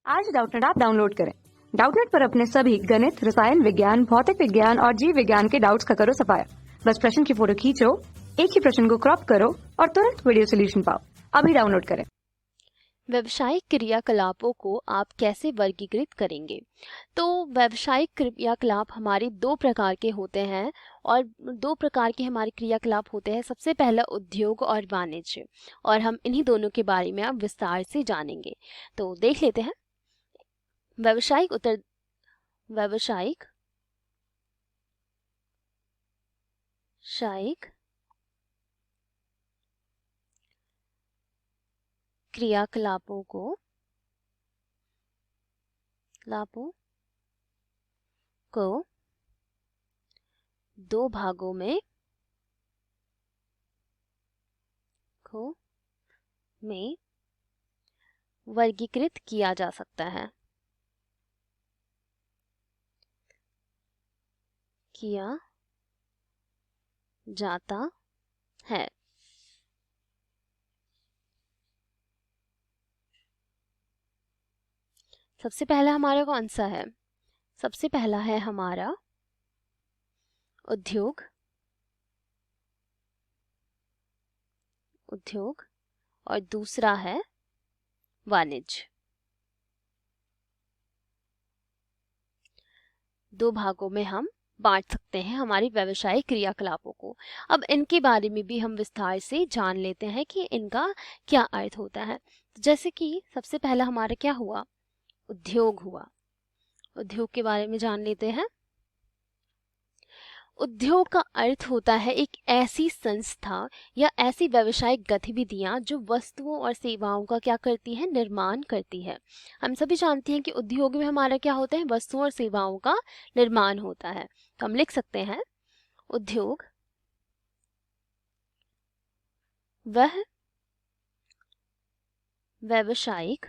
आज Doubtnut app download करें। Doubtnut पर अपने सभी गणित, रसायन विज्ञान, भौतिक विज्ञान और जीव विज्ञान के डाउट्स का करो सफाया। बस प्रश्न की फोटो खींचो, एक ही प्रश्न को क्रॉप करो और तुरंत वीडियो सोल्यूशन पाओ। अभी डाउनलोड करें। व्यावसायिक क्रियाकलापों को आप कैसे वर्गीकृत करेंगे? तो व्यावसायिक क्रियाकलाप हमारे दो प्रकार के होते हैं और दो प्रकार के हमारे क्रियाकलाप होते हैं। सबसे पहला उद्योग और वाणिज्य, और हम इन्हीं दोनों के बारे में अब विस्तार से जानेंगे। तो देख लेते हैं। व्यावसायिक व्यावसायिक शायिक क्रियाकलापों को दो भागों में वर्गीकृत किया जा सकता है। किया जाता है। सबसे पहला हमारा कौन सा है? सबसे पहला है हमारा उद्योग और दूसरा है वाणिज्य। दो भागों में हम बांट सकते हैं हमारी व्यावसायिक क्रियाकलापों को। अब इनके बारे में भी हम विस्तार से जान लेते हैं कि इनका क्या अर्थ होता है। जैसे कि सबसे पहला हमारा क्या हुआ? उद्योग हुआ। उद्योग के बारे में जान लेते हैं। उद्योग का अर्थ होता है एक ऐसी संस्था या ऐसी व्यावसायिक गतिविधियां जो वस्तुओं और सेवाओं का क्या करती है? निर्माण करती है। हम सभी जानते हैं कि उद्योग में हमारा क्या होता है? वस्तुओं और सेवाओं का निर्माण होता है। तो हम लिख सकते हैं उद्योग वह व्यावसायिक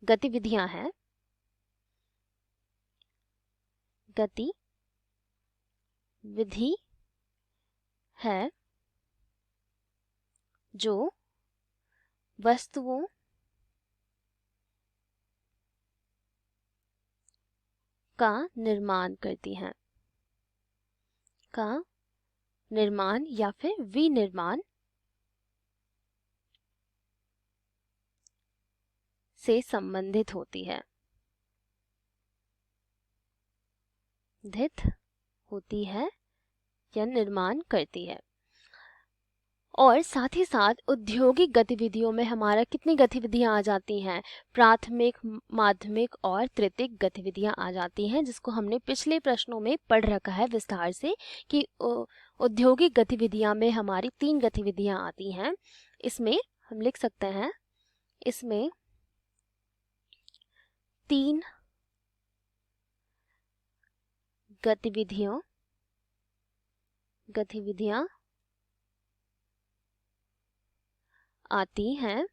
गतिविधियां हैं जो वस्तुओं का निर्माण करती हैं, का निर्माण या फिर विनिर्माण से संबंधित होती है, या निर्माण करती है। और साथ ही साथ औद्योगिक गतिविधियों में हमारा कितनी गतिविधियां आ जाती हैं? प्राथमिक, माध्यमिक और तृतीयक गतिविधियां आ जाती हैं, जिसको हमने पिछले प्रश्नों में पढ़ रखा है विस्तार से कि औद्योगिक गतिविधियां में हमारी 3 गतिविधियां आती हैं। इसमें हम लिख सकते हैं, इसमें 3 गतिविधियां आती हैं।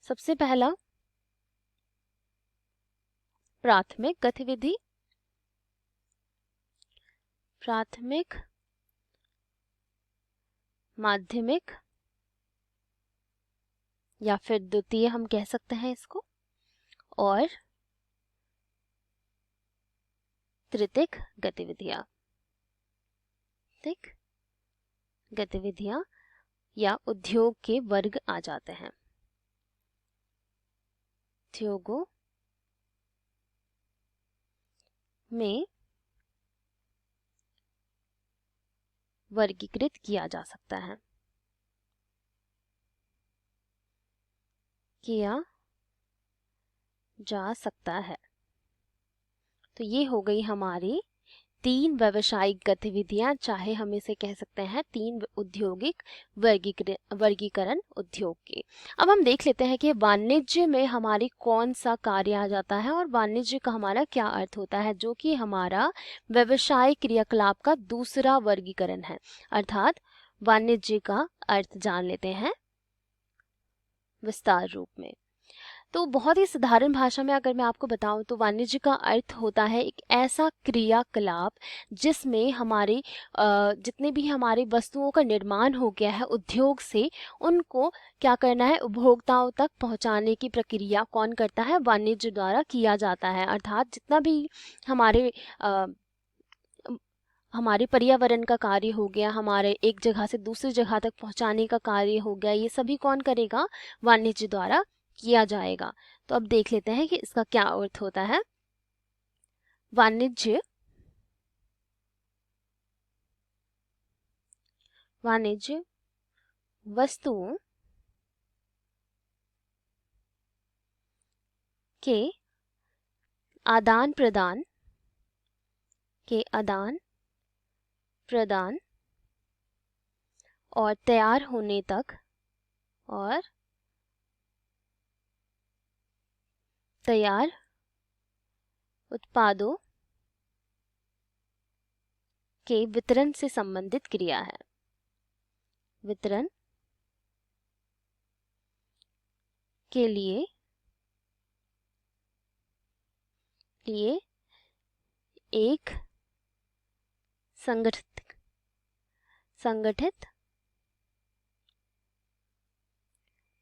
सबसे पहला प्राथमिक गतिविधि, माध्यमिक या फिर द्वितीय हम कह सकते हैं इसको, और तृतीयक गतिविधियां या उद्योग के वर्ग आ जाते हैं। उद्योगों में वर्गीकृत किया जा सकता है, तो ये हो गई हमारी 3 व्यावसायिक गतिविधियां, चाहे हम इसे कह सकते हैं 3 औद्योगिक वर्गीकरण उद्योग के। अब हम देख लेते हैं कि वाणिज्य में हमारी कौन सा कार्य आ जाता है और वाणिज्य का हमारा क्या अर्थ होता है, जो कि हमारा व्यवसायिक क्रियाकलाप का दूसरा वर्गीकरण है। अर्थात वाणिज्य का अर्थ जान लेते हैं विस्तार रूप में। तो बहुत ही साधारण भाषा में अगर मैं आपको बताऊं तो वाणिज्य का अर्थ होता है एक ऐसा क्रियाकलाप जिसमें हमारे जितने भी हमारी वस्तुओं का निर्माण हो गया है उद्योग से, उनको क्या करना है, उपभोक्ताओं तक पहुंचाने की प्रक्रिया कौन करता है, वाणिज्य द्वारा किया जाता है। अर्थात जितना भी हमारे हमारे पर्यावरण का कार्य हो गया, हमारे एक जगह से दूसरी जगह तक पहुंचाने का कार्य हो गया, ये सभी कौन करेगा, वाणिज्य द्वारा किया जाएगा। तो अब देख लेते हैं कि इसका क्या अर्थ होता है। वाणिज्य वाणिज्य वस्तुओं के आदान प्रदान और तैयार होने तक और तैयार उत्पादों के वितरण से संबंधित क्रिया है। वितरण के लिए एक संगठित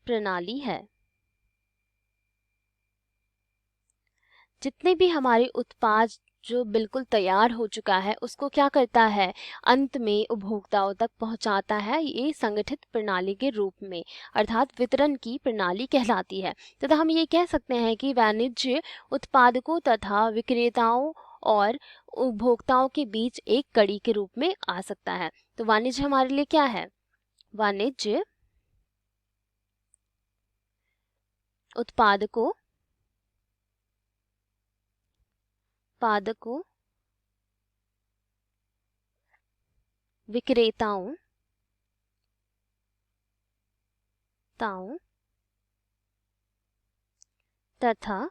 प्रणाली है। जितने भी हमारे उत्पाद जो बिल्कुल तैयार हो चुका है उसको क्या करता है, अंत में उपभोक्ताओं तक पहुंचाता है, ये संगठित प्रणाली के रूप में, अर्थात वितरण की प्रणाली कहलाती है। तथा हम ये कह सकते हैं कि वाणिज्य उत्पादकों तथा विक्रेताओं और उपभोक्ताओं के बीच एक कड़ी के रूप में आ सकता है। तो वाणिज्य हमारे लिए क्या है, वाणिज्य उत्पादकों विक्रेताओं तथा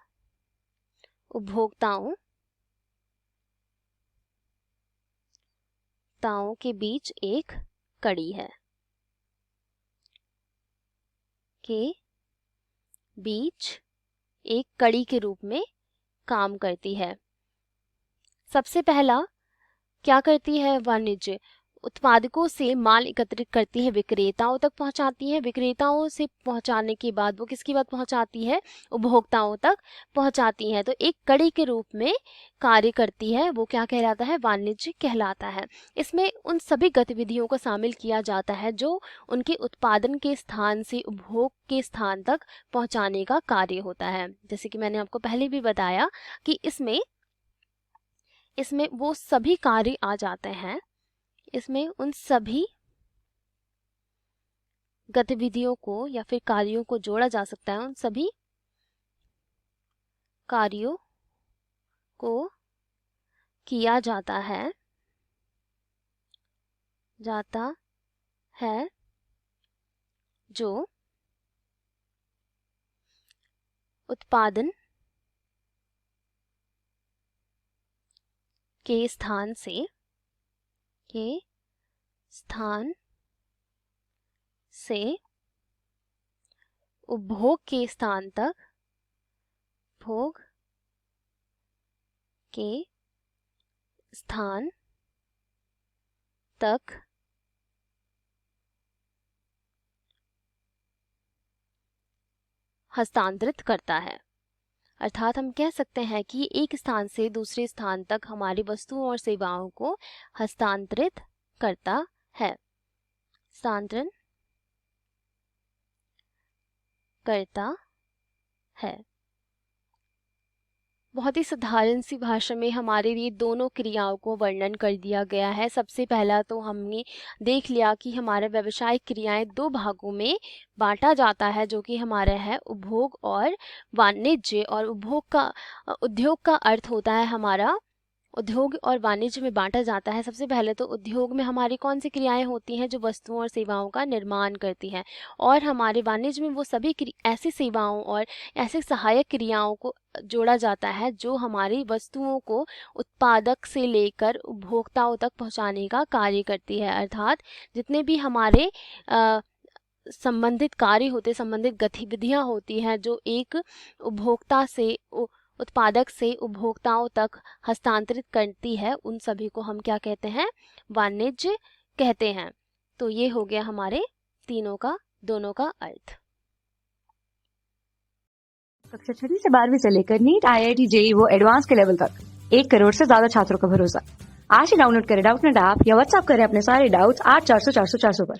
उपभोक्ताओं के बीच एक कड़ी है, के रूप में काम करती है। सबसे पहला क्या करती है, वाणिज्य उत्पादकों से माल एकत्रित करती है, विक्रेताओं तक पहुंचाती है, विक्रेताओं से पहुंचाने के बाद वो किसकी बात पहुंचाती है, उपभोक्ताओं तक पहुंचाती है। तो एक कड़ी के रूप में कार्य करती है, वो क्या कहलाता है, वाणिज्य कहलाता है। इसमें उन सभी गतिविधियों को शामिल किया जाता है जो उनके उत्पादन के स्थान से उपभोग के स्थान तक पहुंचाने का कार्य होता है। जैसे कि मैंने आपको पहले भी बताया कि इसमें वो सभी कार्य आ जाते हैं, इसमें उन सभी गतिविधियों को या फिर कार्यों को जोड़ा जा सकता है, उन सभी कार्यों को किया जाता है जो उत्पादन के स्थान से उपभोग के स्थान तक हस्तांतरित करता है। अर्थात हम कह सकते हैं कि एक स्थान से दूसरे स्थान तक हमारी वस्तुओं और सेवाओं को हस्तांतरित करता है, हस्तांतरण करता है। बहुत ही साधारण सी भाषा में हमारे लिए दोनों क्रियाओं को वर्णन कर दिया गया है। सबसे पहला तो हमने देख लिया कि हमारे व्यवसायिक क्रियाएं दो भागों में बांटा जाता है, जो कि हमारे है उपभोग और वाणिज्य। और उद्योग का अर्थ होता है हमारा, उद्योग और वाणिज्य में बांटा जाता है। सबसे पहले तो उद्योग में हमारी कौन सी क्रियाएं होती हैं, जो वस्तुओं और सेवाओं का निर्माण करती हैं, और हमारे वाणिज्य में वो सभी ऐसी सेवाओं और ऐसे सहायक क्रियाओं को जोड़ा जाता है जो हमारी वस्तुओं को उत्पादक से लेकर उपभोक्ताओं तक पहुंचाने का कार्य करती है। अर्थात जितने भी हमारे संबंधित कार्य होते, संबंधित गतिविधियां होती हैं जो एक उपभोक्ता से उत्पादक से उपभोक्ताओं तक हस्तांतरित करती है, उन सभी को हम क्या कहते हैं? वाणिज्य कहते हैं। तो ये हो गया हमारे दोनों का अर्थ। कक्षा 6 से 12वीं से लेकर नीट, IIT, JEE वो एडवांस के लेवल तक 1 करोड़ से ज्यादा छात्रों का भरोसा। आज ही डाउनलोड करें डाउटनेट ऐप या व्हाट्सएप करें अपने सारे डाउट्स 8400 400 400 पर।